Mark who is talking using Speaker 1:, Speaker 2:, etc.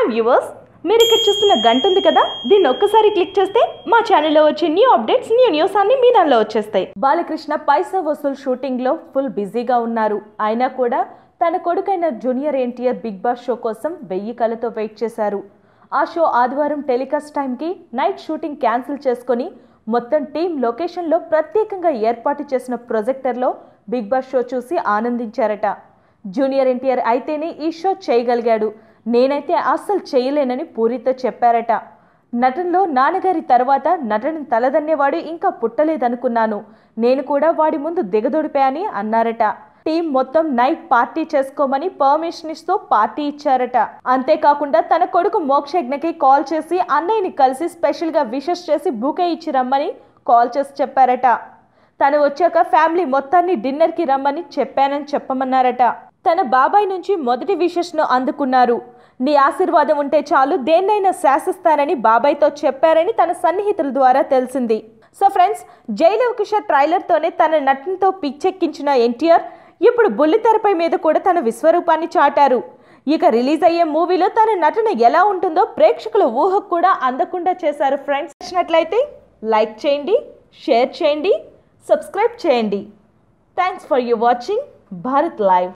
Speaker 1: Hi viewers, మీరు ఇక్కడ చూస్తున్న గంట ఉంది కదా, దీన్ని ఒక్కసారి క్లిక్ చేస్తే మా ఛానల్లో వచ్చే న్యూ అప్డేట్స్, న్యూస్ అన్ని మీ దానిలో వచ్చేస్తాయి. బాలకృష్ణ పైసా వసూల్ షూటింగ్ లో ఫుల్ బిజీగా ఉన్నారు. అయినా కూడా తన కొడుకైన junior NTR Bigg Boss show కోసం 1000 కళ్ళతో వెయిట్ చేశారు. ఆ షో ఆదివారం టెలికాస్ట్ టైంకి నైట్ షూటింగ్ క్యాన్సిల్ చేసుకొని మొత్తం టీం లొకేషన్లో ప్రత్యేకంగా ఏర్పాటు చేసిన ప్రొజెక్టర్లో బిగ్ బాస్ షో చూసి ఆనందించారట. జూనియర్ ఎన్టీఆర్ అయితేనే ఈ షో చేయగలిగాడు, నేనైతే అస్సలు చేయలేనని పూరితో చెప్పారట. నటనలో నాన్నగారి తర్వాత నటన తలదన్నేవాడు ఇంకా పుట్టలేదనుకున్నాను, నేను కూడా వాడి ముందు దిగదొడిపాయని అన్నారట. టీం మొత్తం నైట్ పార్టీ చేసుకోమని పర్మిషన్ ఇస్తూ పార్టీ ఇచ్చారట. అంతేకాకుండా తన కొడుకు మోక్షజ్ఞకి కాల్ చేసి అన్నయ్యని కలిసి స్పెషల్గా విషెస్ చేసి బుకే ఇచ్చి రమ్మని కాల్ చేసి చెప్పారట. తను వచ్చాక ఫ్యామిలీ మొత్తాన్ని డిన్నర్కి రమ్మని చెప్పానని చెప్పమన్నారట. తన బాబాయ్ నుంచి మొదటి విషెస్ను అందుకున్నారు. నీ ఆశీర్వాదం ఉంటే చాలు, దేన్నైనా శాసిస్తానని బాబాయ్తో చెప్పారని తన సన్నిహితుల ద్వారా తెలిసింది. సో ఫ్రెండ్స్, జైలవ్ కిషోర్ ట్రైలర్తోనే తన నటనతో పిచ్చెక్కించిన ఎన్టీఆర్ ఇప్పుడు బుల్లితెరపై మీద కూడా తన విశ్వరూపాన్ని చాటారు. ఇక రిలీజ్ అయ్యే మూవీలో తన నటన ఎలా ఉంటుందో ప్రేక్షకుల ఊహకు కూడా అందకుండా చేశారు. ఫ్రెండ్స్, నచ్చినట్లయితే లైక్ చేయండి, షేర్ చేయండి, సబ్స్క్రైబ్ చేయండి. Thanks for you watching Bharat live.